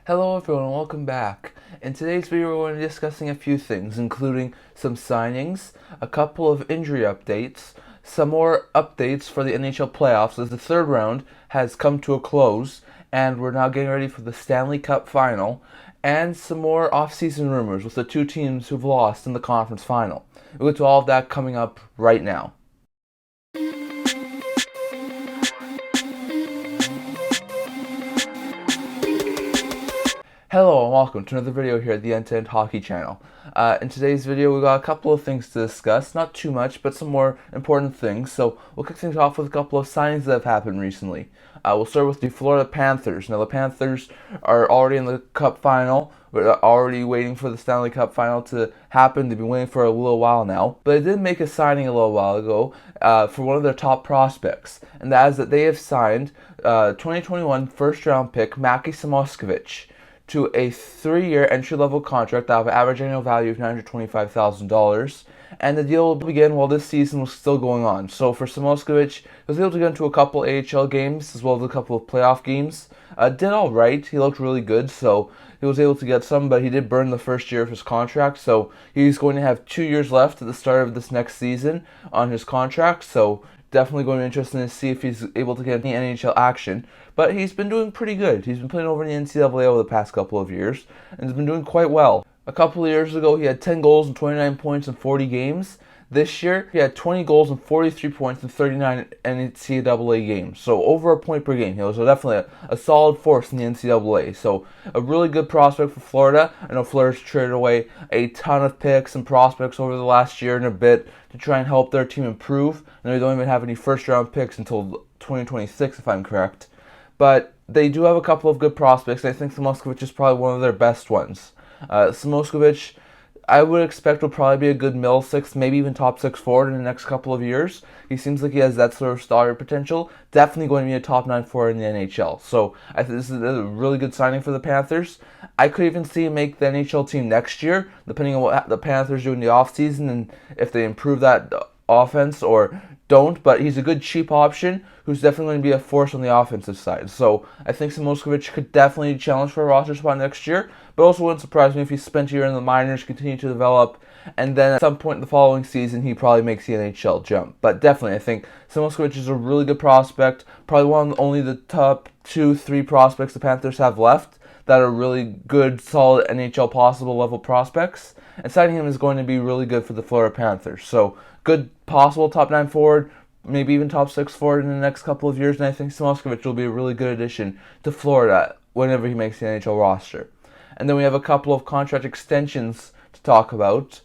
Hello everyone and welcome back. In today's video we're going to be discussing a few things, including some signings, a couple of injury updates, some more updates for the NHL playoffs as the third round has come to a close and we're now getting ready for the Stanley Cup final, and some more off-season rumors with the two teams who've lost in the conference final. We'll get to all of that coming up right now. Hello and welcome to another video here at the End-to-End Hockey channel. In today's video we got a couple of things to discuss, not too much, but some more important things. So we'll kick things off with a couple of signings that have happened recently. We'll start with the Florida Panthers. Now the Panthers are already in the Cup final. We're already waiting for the Stanley Cup final to happen. They've been waiting for a little while now. But they did make a signing a little while ago for one of their top prospects. And that is that they have signed 2021 first round pick Mackie Samoskevich to a 3-year entry-level contract that will have an average annual value of $925,000, and the deal will begin while this season was still going on. So for Samoskevich, he was able to get into a couple AHL games as well as a couple of playoff games. Did all right. He looked really good, so he was able to get some, but he did burn the first year of his contract, so he's going to have 2 years left at the start of this next season on his contract, so definitely going to be interesting to see if he's able to get any NHL action. But he's been doing pretty good. He's been playing over in the NCAA over the past couple of years, and has been doing quite well. A couple of years ago, he had 10 goals and 29 points in 40 games. This year, he had 20 goals and 43 points in 39 NCAA games. So over a point per game. He was definitely a solid force in the NCAA. So a really good prospect for Florida. I know Florida's traded away a ton of picks and prospects over the last year and a bit to try and help their team improve. And they don't even have any first round picks until 2026, if I'm correct. But they do have a couple of good prospects. I think Samoskevich is probably one of their best ones. Samoskevich, I would expect, will probably be a good middle six, maybe even top six forward in the next couple of years. He seems like he has that sort of starter potential. Definitely going to be a top 9 forward in the NHL. So I think this is a really good signing for the Panthers. I could even see him make the NHL team next year, depending on what the Panthers do in the offseason and if they improve that offense or don't, but he's a good cheap option who's definitely going to be a force on the offensive side. So I think Samoskevich could definitely challenge for a roster spot next year, but also wouldn't surprise me if he spent a year in the minors, continue to develop, and then at some point in the following season he probably makes the NHL jump. But definitely I think Samoskevich is a really good prospect, probably one of only the top 2-3 prospects the Panthers have left that are really good, solid NHL possible level prospects, and signing him is going to be really good for the Florida Panthers. So good possible top 9 forward, maybe even top 6 forward in the next couple of years, and I think Samoskevich will be a really good addition to Florida whenever he makes the NHL roster. And then we have a couple of contract extensions to talk about.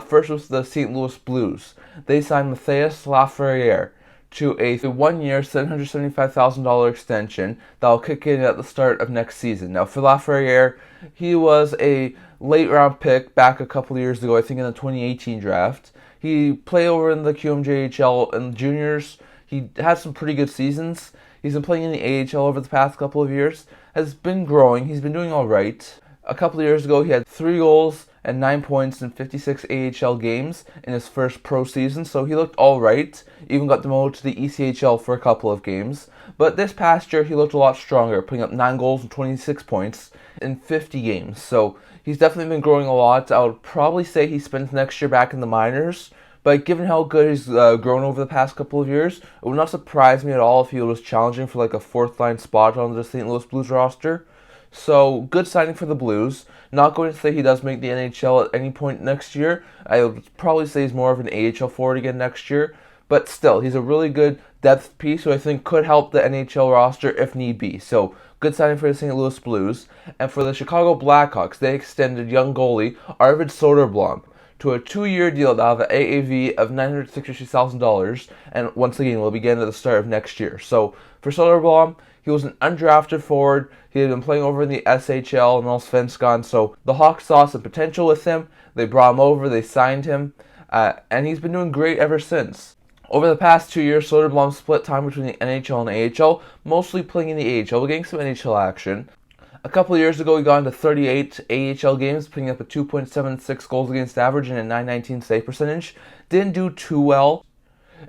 First was the St. Louis Blues. They signed Matthias Lafreniere to a 1-year, $775,000 extension that will kick in at the start of next season. Now, for Lafreniere, he was a late-round pick back a couple of years ago, I think in the 2018 draft. He played over in the QMJHL and juniors. He had some pretty good seasons. He's been playing in the AHL over the past couple of years. Has been growing. He's been doing all right. A couple of years ago, he had 3 goals and 9 points in 56 AHL games in his first pro season, so he looked all right. Even got demoted to the ECHL for a couple of games. But this past year, he looked a lot stronger, putting up 9 goals and 26 points in 50 games. So he's definitely been growing a lot. I would probably say he spends next year back in the minors. But given how good he's grown over the past couple of years, it would not surprise me at all if he was challenging for like a 4th-line spot on the St. Louis Blues roster. So, good signing for the Blues. Not going to say he does make the NHL at any point next year. I would probably say he's more of an AHL forward again next year. But still, he's a really good depth piece who I think could help the NHL roster if need be. So, good signing for the St. Louis Blues. And for the Chicago Blackhawks, they extended young goalie Arvid Soderblom to a 2-year deal that will have an AAV of $966,000, and once again will begin at the start of next year. So for Soderblom, he was an undrafted forward. He had been playing over in the SHL and Allsvenskan, so the Hawks saw some potential with him. They brought him over, they signed him, and he's been doing great ever since. Over the past 2 years, Soderblom split time between the NHL and AHL, mostly playing in the AHL, getting some NHL action. A couple of years ago, he got into 38 AHL games, putting up a 2.76 goals against average and a .919 save percentage. Didn't do too well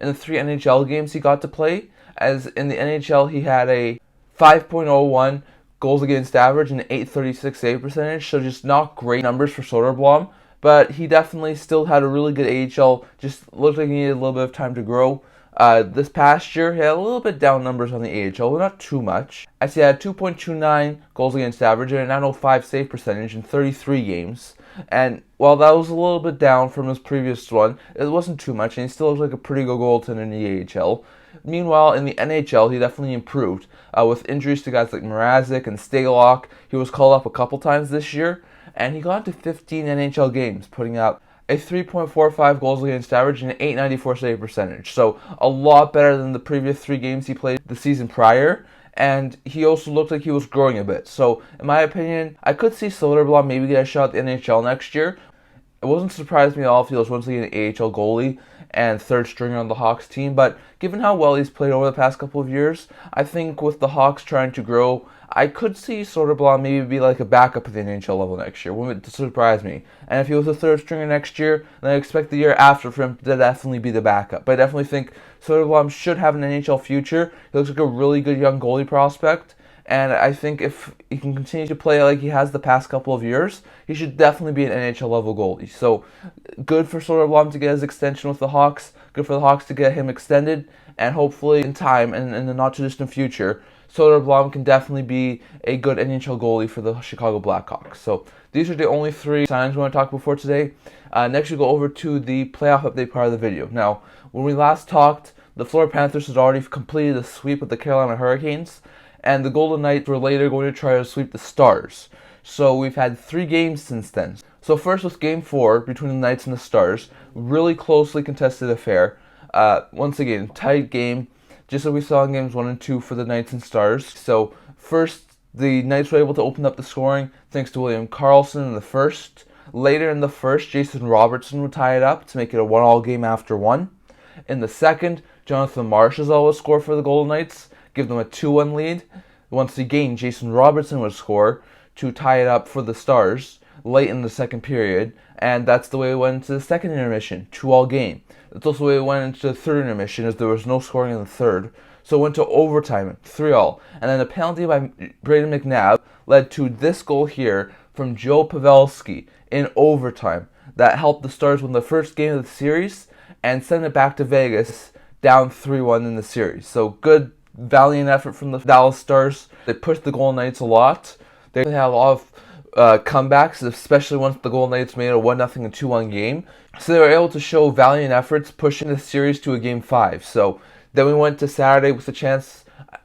in the 3 NHL games he got to play, as in the NHL he had a 5.01 goals against average and .836 save percentage, so just not great numbers for Soderblom, but he definitely still had a really good AHL, just looked like he needed a little bit of time to grow. This past year, he had a little bit down numbers on the AHL, but not too much. As he had 2.29 goals against average and a .905 save percentage in 33 games. And while that was a little bit down from his previous one, it wasn't too much, and he still looked like a pretty good goaltender in the AHL. Meanwhile, in the NHL, he definitely improved. With injuries to guys like Mrazek and Stalock, he was called up a couple times this year, and he got into 15 NHL games, putting up a 3.45 goals against average and an .894 save percentage. So a lot better than the previous 3 games he played the season prior. And he also looked like he was growing a bit. So, in my opinion, I could see Soderblom maybe get a shot at the NHL next year. It wasn't surprised me at all if he was once again an AHL goalie and third stringer on the Hawks team, but given how well he's played over the past couple of years, I think with the Hawks trying to grow, I could see Soderblom maybe be like a backup at the NHL level next year. Wouldn't surprise me. And if he was a third stringer next year, then I expect the year after for him to definitely be the backup. But I definitely think Soderblom should have an NHL future. He looks like a really good young goalie prospect. And I think if he can continue to play like he has the past couple of years, he should definitely be an NHL level goalie. So good for Soderblom to get his extension with the Hawks. Good for the Hawks to get him extended. And hopefully in time and in the not too distant future, Soderblom can definitely be a good NHL goalie for the Chicago Blackhawks. So these are the only 3 signings we want to talk about for today. Next we go over to the playoff update part of the video. Now, when we last talked, the Florida Panthers had already completed a sweep of the Carolina Hurricanes, and the Golden Knights were later going to try to sweep the Stars. So we've had 3 games since then. So first was Game 4 between the Knights and the Stars. Really closely contested affair. Once again, tight game, just like we saw in Games 1 and 2 for the Knights and Stars. So first, the Knights were able to open up the scoring thanks to William Karlsson in the first. Later in the first, Jason Robertson would tie it up to make it a 1-1 game after 1. In the second, Jonathan Marchessault would score for the Golden Knights, give them a 2-1 lead. Once again, Jason Robertson would score to tie it up for the Stars late in the second period, and that's the way it went into the second intermission, 2-2 game. That's also the way it went into the third intermission, as there was no scoring in the third. So it went to overtime, 3-3. And then a penalty by Brayden McNabb led to this goal here from Joe Pavelski in overtime that helped the Stars win the first game of the series and send it back to Vegas down 3-1 in the series. So good, valiant effort from the Dallas Stars. They pushed the Golden Knights a lot. They had a lot of comebacks, especially once the Golden Knights made a 1-0 and 2-1 game. So they were able to show valiant efforts, pushing the series to a Game 5. So then we went to Saturday with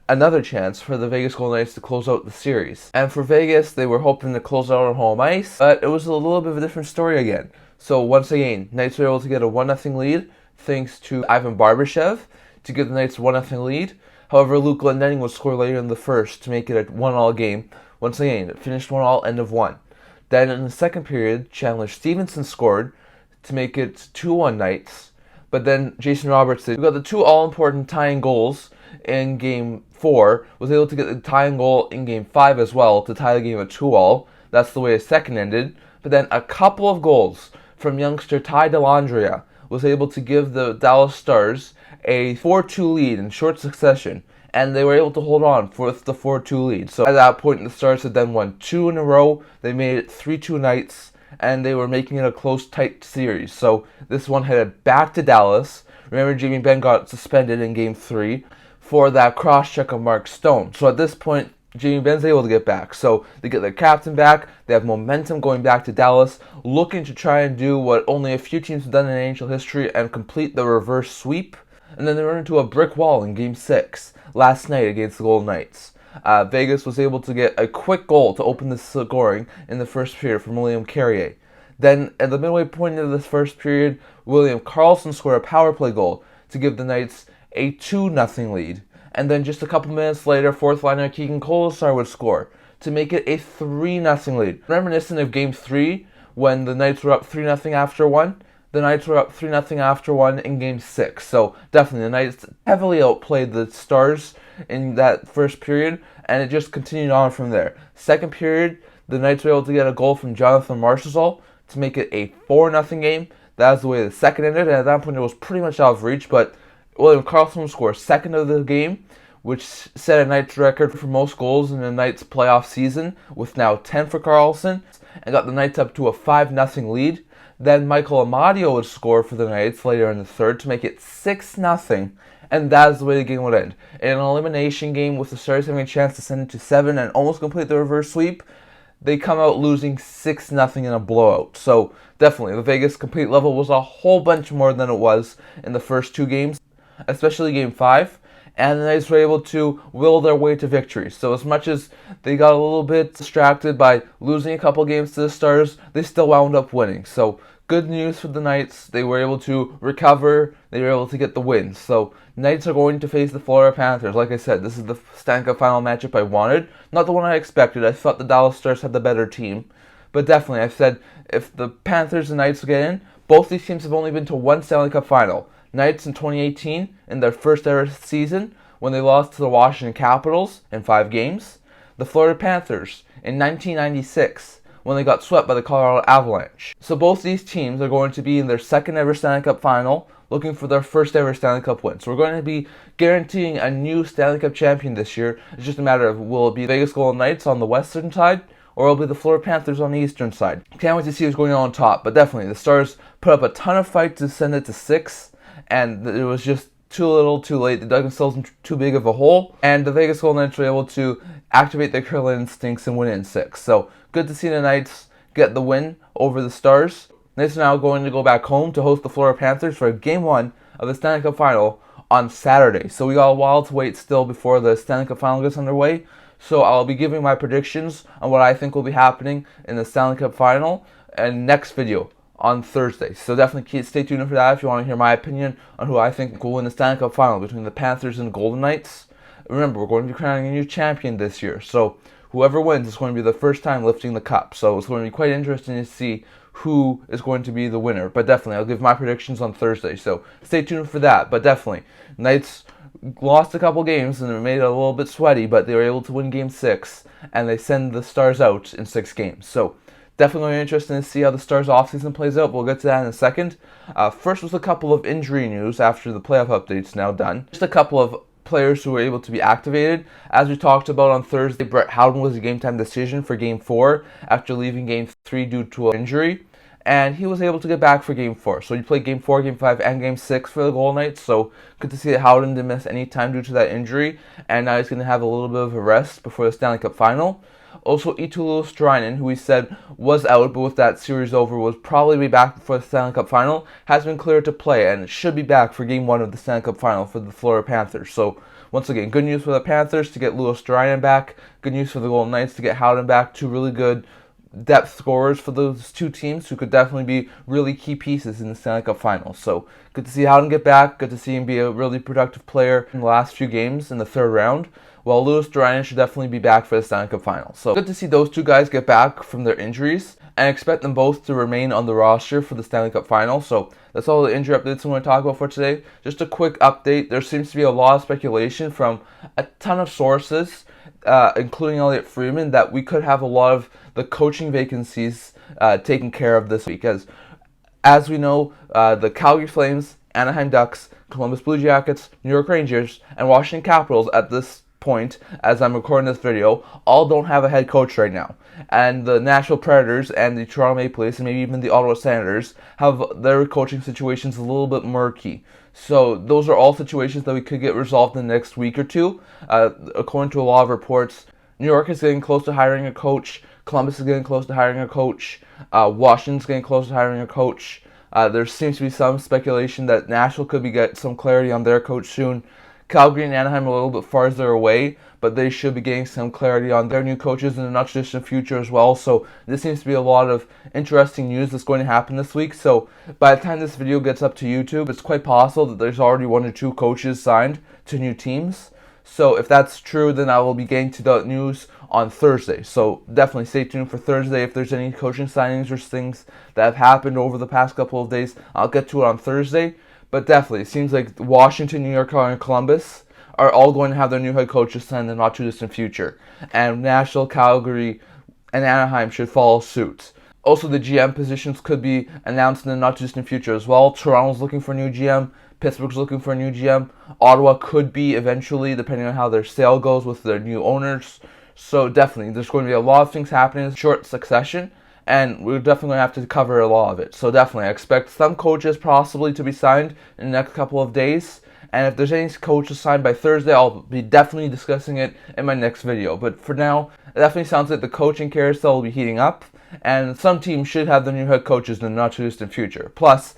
another chance for the Vegas Golden Knights to close out the series. And for Vegas, they were hoping to close out on home ice, but it was a little bit of a different story again. So once again, Knights were able to get a 1-0 lead thanks to Ivan Barbashev to give the Knights a 1-0 lead. However, Luke Glendening would score later in the first to make it a 1-1 game. Once again, it finished 1-1, end of 1. Then in the second period, Chandler Stevenson scored to make it 2-1 Knights. But then Jason Robertson, who got the 2 all-important tying goals in Game 4, was able to get the tying goal in Game 5 as well to tie the game at 2-2. That's the way the second ended. But then a couple of goals from youngster Ty Dellandrea was able to give the Dallas Stars a 4-2 lead in short succession, and they were able to hold on for the 4-2 lead. So at that point, the Stars had then won 2 in a row. They made it 3-2 Knights, and they were making it a close, tight series. So this one headed back to Dallas. Remember, Jamie Benn got suspended in Game 3 for that cross-check of Mark Stone. So at this point, Jamie Benn's able to get back. So they get their captain back. They have momentum going back to Dallas, looking to try and do what only a few teams have done in NHL history and complete the reverse sweep. And then they run into a brick wall in Game 6 last night against the Golden Knights. Vegas was able to get a quick goal to open the scoring in the first period from William Carrier. Then, at the midway point of this first period, William Karlsson scored a power play goal to give the Knights a 2-0 lead. And then just a couple minutes later, fourth liner Keegan Kolesar would score to make it a 3-0 lead. Reminiscent of Game 3, when the Knights were up 3-0 after 1, the Knights were up 3-0 after 1 in Game 6. So definitely, the Knights heavily outplayed the Stars in that first period, and it just continued on from there. Second period, the Knights were able to get a goal from Jonathan Marchessault to make it a 4-0 game. That was the way the second ended, and at that point it was pretty much out of reach, but William Karlsson would score second of the game which set a Knights record for most goals in a Knights playoff season, with now 10 for Karlsson, and got the Knights up to a 5-0 lead. Then Michael Amadio would score for the Knights later in the third to make it 6-0, and that is the way the game would end. In an elimination game with the Stars having a chance to send it to 7 and almost complete the reverse sweep, they come out losing 6-0 in a blowout. So definitely, the Vegas complete level was a whole bunch more than it was in the first two games, especially Game 5. And the Knights were able to will their way to victory. So as much as they got a little bit distracted by losing a couple games to the Stars, they still wound up winning. So good news for the Knights. They were able to recover. They were able to get the win. So Knights are going to face the Florida Panthers. Like I said, this is the Stanley Cup final matchup I wanted. Not the one I expected. I thought the Dallas Stars had the better team. But definitely, I said if the Panthers and Knights get in, both these teams have only been to one Stanley Cup final. Knights in 2018 in their first ever season when they lost to the Washington Capitals in 5 games. The Florida Panthers in 1996 when they got swept by the Colorado Avalanche. So both these teams are going to be in their second ever Stanley Cup final looking for their first ever Stanley Cup win. So we're going to be guaranteeing a new Stanley Cup champion this year. It's just a matter of will it be the Vegas Golden Knights on the western side or will it be the Florida Panthers on the eastern side. Can't wait to see who's going on top, but definitely the Stars put up a ton of fight to send it to 6. And it was just too little, too late. They dug themselves into too big of a hole, and the Vegas Golden Knights were able to activate their killer instincts and win in 6. So good to see the Knights get the win over the Stars. Knights are now going to go back home to host the Florida Panthers for Game 1 of the Stanley Cup Final on Saturday. So we got a while to wait still before the Stanley Cup Final gets underway. So I'll be giving my predictions on what I think will be happening in the Stanley Cup Final in next video on Thursday. So definitely stay tuned for that if you want to hear my opinion on who I think will win the Stanley Cup Final between the Panthers and the Golden Knights. Remember, we're going to be crowning a new champion this year. So whoever wins is going to be the first time lifting the cup. So it's going to be quite interesting to see who is going to be the winner. But definitely, I'll give my predictions on Thursday. So stay tuned for that. But definitely, Knights lost a couple games and it made it a little bit sweaty, but they were able to win Game 6 and they send the Stars out in 6 games. So definitely going to be interesting to see how the Stars offseason plays out. We'll get to that in a second. First was a couple of injury news after the playoff updates now done. Just a couple of players who were able to be activated. As we talked about on Thursday, Brett Howden was a game-time decision for Game 4 after leaving Game 3 due to an injury. And he was able to get back for Game 4. So he played Game 4, Game 5, and Game 6 for the Golden Knights. So good to see that Howden didn't miss any time due to that injury. And now he's going to have a little bit of a rest before the Stanley Cup Final. Also, Eetu Luostarinen, who we said was out, but with that series over, was probably be back for the Stanley Cup Final, has been cleared to play and should be back for Game 1 of the Stanley Cup Final for the Florida Panthers. So, once again, good news for the Panthers to get Luostarinen back. Good news for the Golden Knights to get Howden back. Two really good depth scorers for those two teams who could definitely be really key pieces in the Stanley Cup Final. So, good to see Howden get back. Good to see him be a really productive player in the last few games in the third round. Well, Luostarinen should definitely be back for the Stanley Cup Final. So good to see those two guys get back from their injuries and expect them both to remain on the roster for the Stanley Cup Final. So that's all the injury updates I'm going to talk about for today. Just a quick update. There seems to be a lot of speculation from a ton of sources, including Elliot Freeman, that we could have a lot of the coaching vacancies taken care of this week. As we know, the Calgary Flames, Anaheim Ducks, Columbus Blue Jackets, New York Rangers, and Washington Capitals at this point, as I'm recording this video, all don't have a head coach right now. And the Nashville Predators and the Toronto Maple Leafs and maybe even the Ottawa Senators have their coaching situations a little bit murky. So those are all situations that we could get resolved in the next week or two. According to a lot of reports, New York is getting close to hiring a coach. Columbus is getting close to hiring a coach. Washington's getting close to hiring a coach. There seems to be some speculation that Nashville could get some clarity on their coach soon. Calgary and Anaheim are a little bit farther away, but they should be getting some clarity on their new coaches in the not distant future as well. So this seems to be a lot of interesting news that's going to happen this week. So by the time this video gets up to YouTube, it's quite possible that there's already 1 or 2 coaches signed to new teams. So if that's true, then I will be getting to the news on Thursday. So definitely stay tuned for Thursday. If there's any coaching signings or things that have happened over the past couple of days, I'll get to it on Thursday. But definitely, it seems like Washington, New York, and Columbus are all going to have their new head coaches signed in the not-too-distant future. And Nashville, Calgary, and Anaheim should follow suit. Also, the GM positions could be announced in the not-too-distant future as well. Toronto's looking for a new GM. Pittsburgh's looking for a new GM. Ottawa could be eventually, depending on how their sale goes with their new owners. So definitely, there's going to be a lot of things happening in short succession, and we're definitely going to have to cover a lot of it. So definitely, I expect some coaches possibly to be signed in the next couple of days. And if there's any coaches signed by Thursday, I'll be definitely discussing it in my next video. But for now, it definitely sounds like the coaching carousel will be heating up, and some teams should have their new head coaches in the not too distant future. Plus,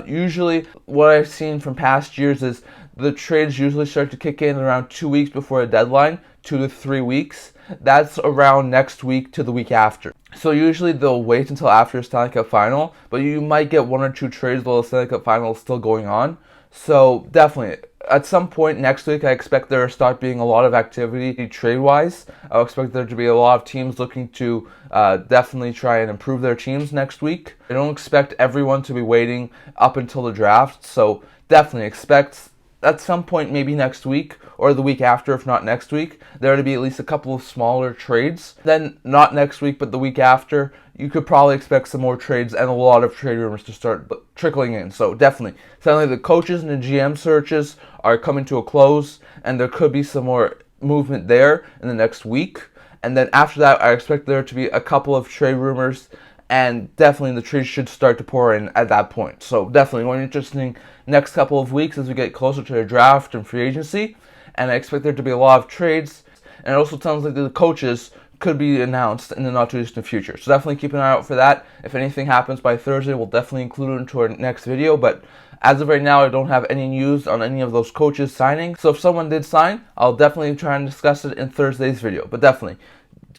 usually what I've seen from past years is the trades usually start to kick in around 2 weeks before a deadline, 2 to 3 weeks. That's around next week to the week after. So usually they'll wait until after the Stanley Cup Final, but you might get 1 or 2 trades while the Stanley Cup Final is still going on. So definitely, at some point next week, I expect there to start being a lot of activity trade-wise. I expect there to be a lot of teams looking to definitely try and improve their teams next week. I don't expect everyone to be waiting up until the draft, so definitely expect at some point, maybe next week or the week after, if not next week, there to be at least a couple of smaller trades. Then, not next week, but the week after, you could probably expect some more trades and a lot of trade rumors to start trickling in. So definitely, suddenly the coaches and the GM searches are coming to a close, and there could be some more movement there in the next week. And then after that, I expect there to be a couple of trade rumors, and definitely the trades should start to pour in at that point. So definitely going to be interesting next couple of weeks as we get closer to the draft and free agency. And I expect there to be a lot of trades. And it also sounds like the coaches could be announced in the not too distant future. So definitely keep an eye out for that. If anything happens by Thursday, we'll definitely include it into our next video. But as of right now, I don't have any news on any of those coaches signing. So if someone did sign, I'll definitely try and discuss it in Thursday's video. But definitely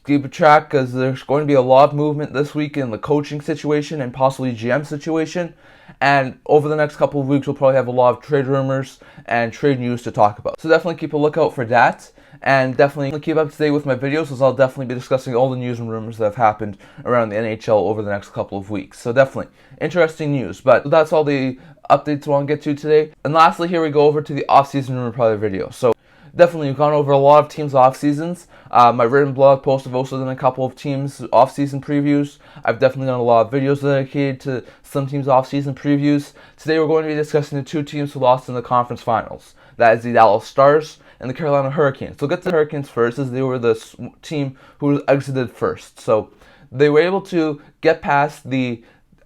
keep a track, because there's going to be a lot of movement this week in the coaching situation and possibly GM situation. And over the next couple of weeks, we'll probably have a lot of trade rumors and trade news to talk about. So definitely keep a lookout for that. And definitely keep up to date with my videos, as I'll definitely be discussing all the news and rumors that have happened around the NHL over the next couple of weeks. So definitely interesting news. But that's all the updates I want to get to today. And lastly, here we go over to the off-season rumor probably video. So definitely, we've gone over a lot of teams' off-seasons. My written blog post, I've also done a couple of teams' off-season previews. I've definitely done a lot of videos dedicated to some teams' off-season previews. Today we're going to be discussing the 2 teams who lost in the conference finals. That is the Dallas Stars and the Carolina Hurricanes. So we'll get to the Hurricanes first, as they were the team who exited first. So they were able to get past the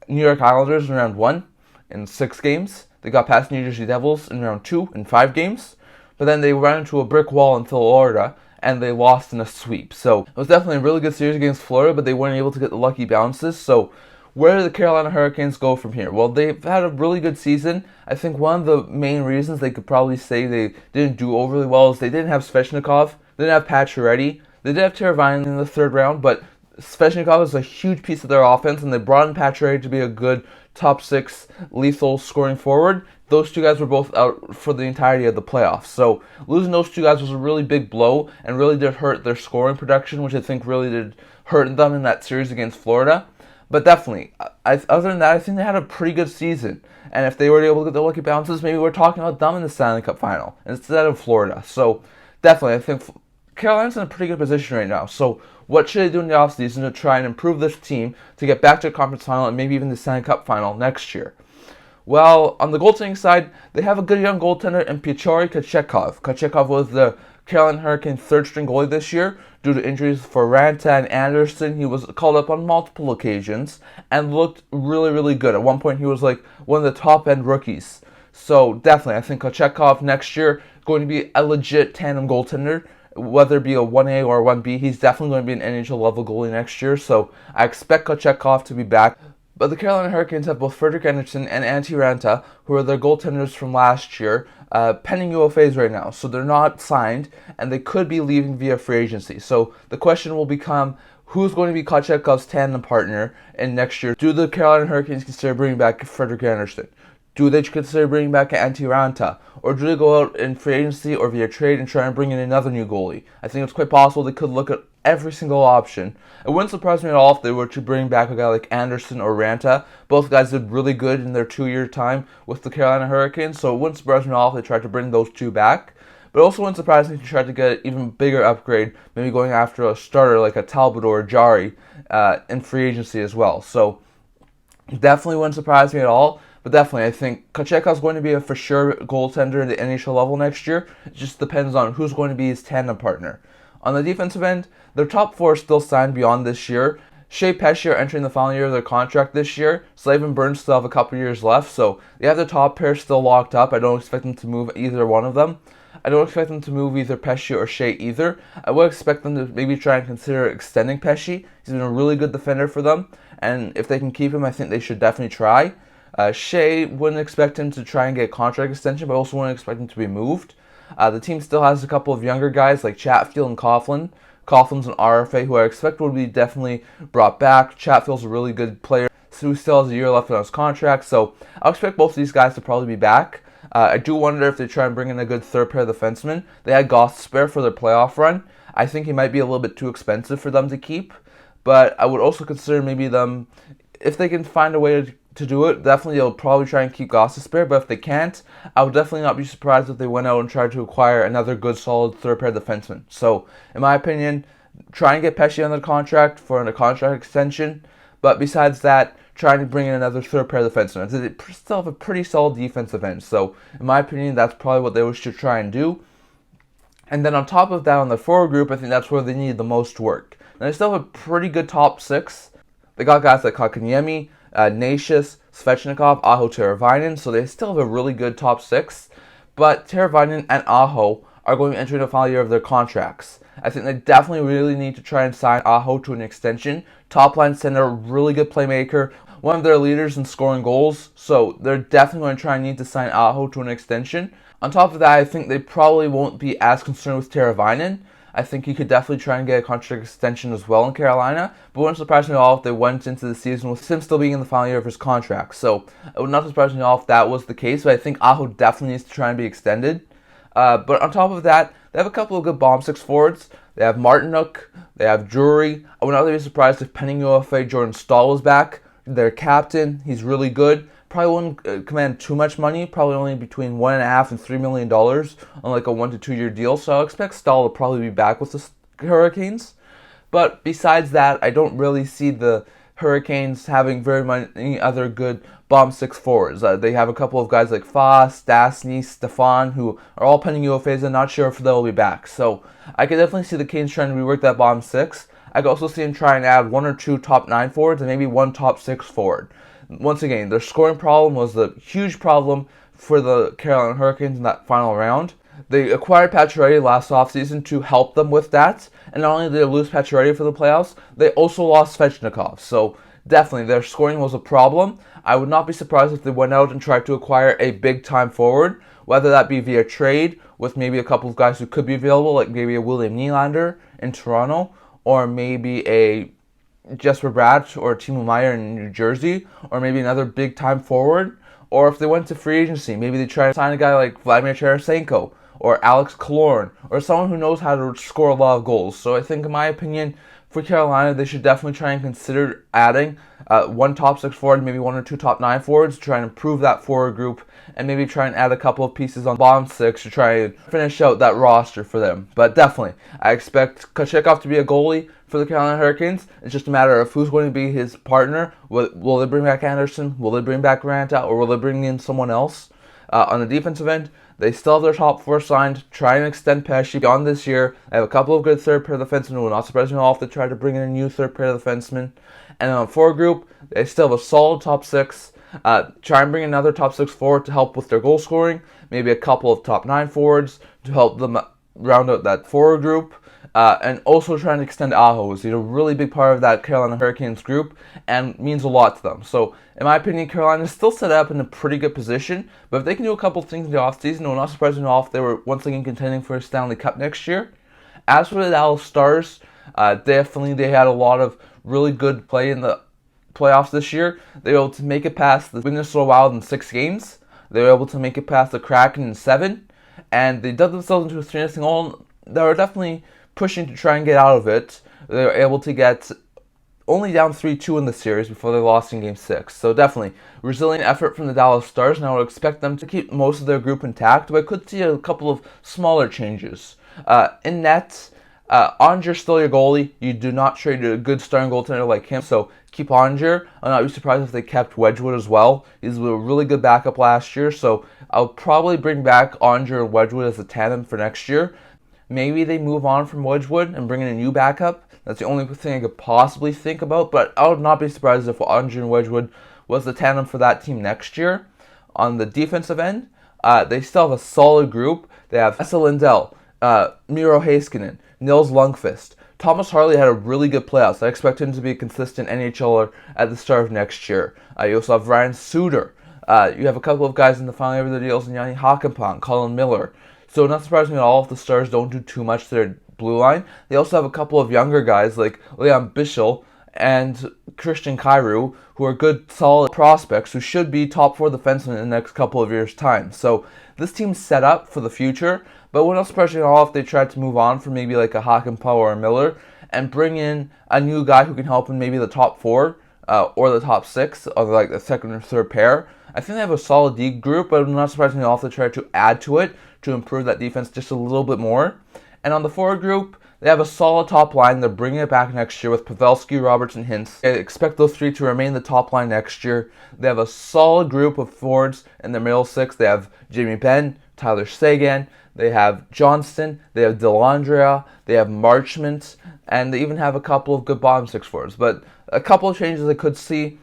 New York Islanders in round 1 in 6 games. They got past New Jersey Devils in round 2 in 5 games. But then they ran into a brick wall in Florida, and they lost in a sweep. So it was definitely a really good series against Florida, but they weren't able to get the lucky bounces. So where do the Carolina Hurricanes go from here? Well, they've had a really good season. I think one of the main reasons they could probably say they didn't do overly well is they didn't have Svechnikov, they didn't have Pacioretty, they did have Teravainen in the 3rd round, but Svechnikov is a huge piece of their offense, and they brought in Pacioretty to be a good top 6 lethal scoring forward. Those 2 guys were both out for the entirety of the playoffs. So losing those 2 guys was a really big blow and really did hurt their scoring production, which I think really did hurt them in that series against Florida. But definitely, other than that, I think they had a pretty good season. And if they were able to get the lucky bounces, maybe we're talking about them in the Stanley Cup Final instead of Florida. So definitely, I think Carolina's in a pretty good position right now. So what should they do in the offseason to try and improve this team to get back to the conference final and maybe even the Stanley Cup Final next year? Well, on the goaltending side, they have a good young goaltender in Pyotr Kochetkov. Kochetkov was the Carolina Hurricanes' 3rd-string goalie this year. Due to injuries for Ranta and Anderson, he was called up on multiple occasions and looked really, really good. At one point, he was like one of the top-end rookies. So definitely, I think Kochetkov next year going to be a legit tandem goaltender. Whether it be a 1A or a 1B, he's definitely going to be an NHL-level goalie next year. So I expect Kochetkov to be back. But the Carolina Hurricanes have both Frederik Andersen and Antti Ranta, who are their goaltenders from last year, pending UFAs right now. So they're not signed, and they could be leaving via free agency. So the question will become, who's going to be Kochetkov's tandem partner in next year? Do the Carolina Hurricanes consider bringing back Frederik Andersen? Do they consider bringing back Antti Ranta? Or do they go out in free agency or via trade and try and bring in another new goalie? I think it's quite possible they could look at every single option. It wouldn't surprise me at all if they were to bring back a guy like Anderson or Ranta. Both guys did really good in their 2-year time with the Carolina Hurricanes, so it wouldn't surprise me at all if they tried to bring those 2 back. But it also wouldn't surprise me if they tried to get an even bigger upgrade, maybe going after a starter like a Talbot or a Jari in free agency as well. So definitely wouldn't surprise me at all. But definitely, I think Kochetkov is going to be a for sure goaltender at the NHL level next year. It just depends on who's going to be his tandem partner. On the defensive end, their top four are still signed beyond this year. Shea Pesce are entering the final year of their contract this year. Slave and Burns still have a couple years left, so they have the top pair still locked up. I don't expect them to move either one of them. I don't expect them to move either Pesce or Shea either. I would expect them to maybe try and consider extending Pesce. He's been a really good defender for them, and if they can keep him, I think they should definitely try. Shea, wouldn't expect him to try and get a contract extension, but I also wouldn't expect him to be moved. The team still has a couple of younger guys like Chatfield and Coughlin. Coughlin's an RFA who I expect would be definitely brought back. Chatfield's a really good player, so he still has a year left on his contract, so I'll expect both of these guys to probably be back. I do wonder if they try and bring in a good third pair of defensemen. They had Gostisbehere for their playoff run. I think he might be a little bit too expensive for them to keep, but I would also consider maybe them, if they can find a way to do it, definitely they'll probably try and keep Gostisbehere, but if they can't, I would definitely not be surprised if they went out and tried to acquire another good solid third pair defenseman. So, in my opinion, try and get Pesce under contract for a contract extension, but besides that, trying to bring in another third pair defenseman. They still have a pretty solid defensive end, so in my opinion, that's probably what they should try and do. And then on top of that, on the forward group, I think that's where they need the most work. Now, they still have a pretty good top six. They got guys like Kotkaniemi, Nashis, Svechnikov, Aho, Teravainen, so they still have a really good top six. But Teravainen and Aho are going to enter the final year of their contracts. I think they definitely really need to try and sign Aho to an extension. Top line center, really good playmaker, one of their leaders in scoring goals, so they're definitely going to try and need to sign Aho to an extension. On top of that, I think they probably won't be as concerned with Teravainen. I think he could definitely try and get a contract extension as well in Carolina, but it wouldn't surprise me at all if they went into the season with him still being in the final year of his contract. So it would not surprise me at all if that was the case, but I think Aho definitely needs to try and be extended. But on top of that, they have a couple of good bomb six forwards. They have Martinook, they have Drury. I would not be surprised if pending UFA Jordan Staal is back. Their captain, he's really good. Probably wouldn't command too much money, probably only between $1.5 and $3 million on like a 1 to 2 year deal. So I'll expect Staal to probably be back with the Hurricanes. But besides that, I don't really see the Hurricanes having very many other good bomb six forwards. They have a couple of guys like Foss, Stastny, Stefan, who are all pending UFAs. I'm not sure if they'll be back. So I could definitely see the Canes trying to rework that bomb six. I could also see them try and add 1 or 2 top 9 forwards and maybe 1 top 6 forward. Once again, their scoring problem was the huge problem for the Carolina Hurricanes in that final round. They acquired Pacioretty last offseason to help them with that, and not only did they lose Pacioretty for the playoffs, they also lost Svechnikov. So definitely, their scoring was a problem. I would not be surprised if they went out and tried to acquire a big-time forward, whether that be via trade with maybe a couple of guys who could be available, like maybe a William Nylander in Toronto, or maybe a Jesper Bratt or Timo Meier in New Jersey, or maybe another big-time forward. Or if they went to free agency, maybe they try to sign a guy like Vladimir Tarasenko or Alex Killorn, or someone who knows how to score a lot of goals. So I think, in my opinion, for Carolina, they should definitely try and consider adding 1 top 6 forward, maybe 1 or 2 top 9 forwards to try and improve that forward group, and maybe try and add a couple of pieces on bottom 6 to try and finish out that roster for them. But definitely, I expect Kochetkov to be a goalie for the Carolina Hurricanes. It's just a matter of who's going to be his partner. Will they bring back Anderson? Will they bring back Ranta? Or will they bring in someone else? On the defensive end, they still have their top 4 signed. Try and extend Pesce beyond this year. They have a couple of good third pair defensemen. It will not surprise me at all if they try to bring in a new third pair defenseman. And on the forward group, they still have a solid top 6. Try and bring another top 6 forward to help with their goal scoring. Maybe a couple of top 9 forwards to help them round out that forward group. And also trying to extend Aho. He's a really big part of that Carolina Hurricanes group and means a lot to them. So, in my opinion, Carolina is still set up in a pretty good position. But if they can do a couple of things in the offseason, it will not surprise me at all if they were once again contending for a Stanley Cup next year. As for the Dallas Stars, definitely they had a lot of really good play in the playoffs this year. They were able to make it past the Minnesota Wild in 6 games. They were able to make it past the Kraken in 7. And they dug themselves into a 3-0 hole. They were definitely pushing to try and get out of it. They were able to get only down 3-2 in the series before they lost in Game 6. So definitely, resilient effort from the Dallas Stars, and I would expect them to keep most of their group intact, but I could see a couple of smaller changes. In net, Onger's still your goalie. You do not trade a good starting goaltender like him, so keep Onger. I'll not be surprised if they kept Wedgwood as well. He's a really good backup last year, so I'll probably bring back Onger and Wedgwood as a tandem for next year. Maybe they move on from Wedgwood and bring in a new backup. That's the only thing I could possibly think about, but I would not be surprised if Onger and Wedgwood was the tandem for that team next year. On the defensive end, they still have a solid group. They have Esa Lindell, Miro Heiskanen, Nils Lundqvist. Thomas Harley had a really good playoffs. I expect him to be a consistent NHLer at the start of next year. You also have Ryan Suter. You have a couple of guys in the final year of their deals, in Yanni Hakanpää, Colin Miller. So not surprising at all if the Stars don't do too much to their blue line. They also have a couple of younger guys like Leon Bichsel and Christian Kyrou, who are good, solid prospects who should be top 4 defensemen in the next couple of years' time. So this team's set up for the future, but we're not surprising at all if they try to move on from maybe like a Hakanpää or a Miller and bring in a new guy who can help in maybe the top 4 or the top 6 of like the second or third pair. I think they have a solid D group, but I'm not surprising at all if they try to add to it to improve that defense just a little bit more. And on the forward group, they have a solid top line. They're bringing it back next year with Pavelski, Roberts, and Hintz. I expect those 3 to remain the top line next year. They have a solid group of forwards in their middle 6. They have Jamie Benn, Tyler Seguin, they have Johnston, they have Dellandrea, they have Marchment, and they even have a couple of good bottom 6 forwards. But a couple of changes I could see.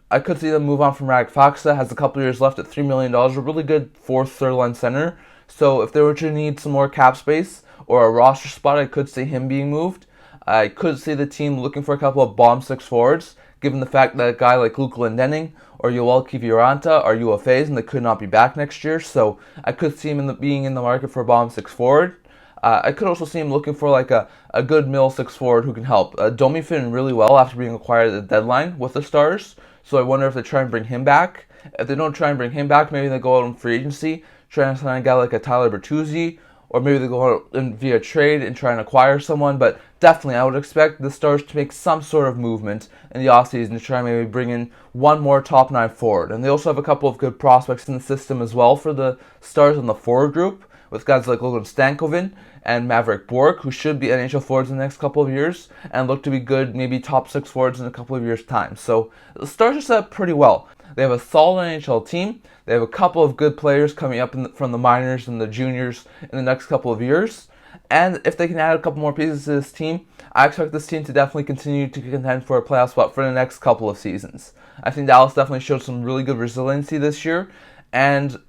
I could see them move on from Radek Faksa, has a couple of years left at $3 million, a really good 4th, 3rd line center. So if they were to need some more cap space or a roster spot, I could see him being moved. I could see the team looking for a couple of bottom 6 forwards, given the fact that a guy like Luke Glendening or Yoel Kiviranta are UFAs and they could not be back next year. So I could see him being in the market for a bottom 6 forward. I could also see him looking for like a good middle 6 forward who can help. Domi fit in really well after being acquired at the deadline with the Stars, so I wonder if they try and bring him back. If they don't try and bring him back, maybe they go out on free agency, try and sign a guy like a Tyler Bertuzzi, or maybe they go out via trade and try and acquire someone. But definitely, I would expect the Stars to make some sort of movement in the offseason to try and maybe bring in one more top 9 forward. And they also have a couple of good prospects in the system as well for the Stars in the forward group, with guys like Logan Stankoven and Maverick Bourque, who should be NHL forwards in the next couple of years and look to be good, maybe top 6 forwards in a couple of years' time. So the Stars are set up pretty well. They have a solid NHL team. They have a couple of good players coming up from the minors and the juniors in the next couple of years. And if they can add a couple more pieces to this team, I expect this team to definitely continue to contend for a playoff spot for the next couple of seasons. I think Dallas definitely showed some really good resiliency this year, and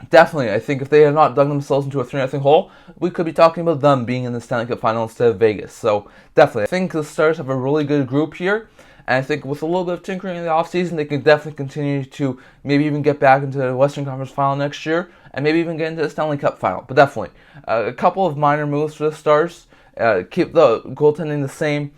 definitely, I think if they had not dug themselves into a 3-0 hole, we could be talking about them being in the Stanley Cup final instead of Vegas. So definitely, I think the Stars have a really good group here, and I think with a little bit of tinkering in the offseason, they can definitely continue to maybe even get back into the Western Conference final next year, and maybe even get into the Stanley Cup final. But definitely, a couple of minor moves for the Stars. Keep the goaltending the same.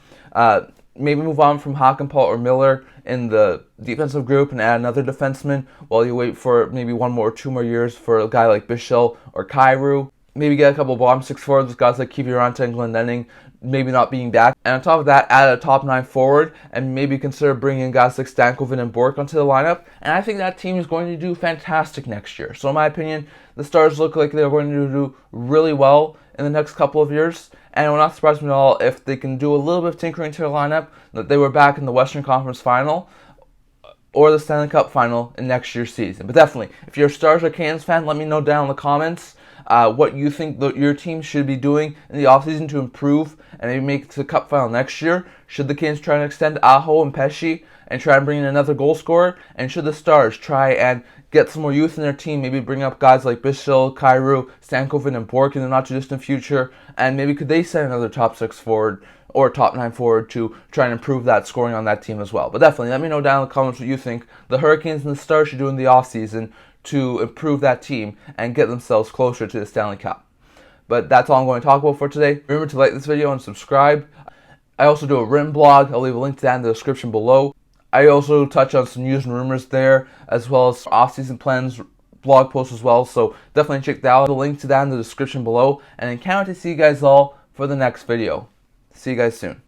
Maybe move on from Hakanpää or Miller in the defensive group and add another defenseman while you wait for maybe 1 more or 2 more years for a guy like Bichsel or Kyrou. Maybe get a couple of bottom 6 forwards with guys like Kiviranta and Glendening maybe not being back. And on top of that, add a top 9 forward and maybe consider bringing guys like Stankoven and Bourque onto the lineup. And I think that team is going to do fantastic next year. So in my opinion, the Stars look like they're going to do really well in the next couple of years. And it will not surprise me at all if they can do a little bit of tinkering to their lineup, that they were back in the Western Conference final or the Stanley Cup final in next year's season. But definitely, if you're a Stars or Canes fan, let me know down in the comments what you think your team should be doing in the offseason to improve and maybe make it to the Cup final next year. Should the Canes try and extend Aho and Pesce and try and bring in another goal scorer? And should the Stars try and get some more youth in their team, maybe bring up guys like Bichsel, Kyrou, Stankoven, and Bourque in the not-too-distant future, and maybe could they send another top 6 forward or top 9 forward to try and improve that scoring on that team as well? But definitely, let me know down in the comments what you think the Hurricanes and the Stars should do in the offseason to improve that team and get themselves closer to the Stanley Cup. But that's all I'm going to talk about for today. Remember to like this video and subscribe. I also do a written blog. I'll leave a link to that in the description below. I also touch on some news and rumors there, as well as off-season plans blog posts as well, so definitely check that out. The link to that in the description below, and I can't wait to see you guys all for the next video. See you guys soon.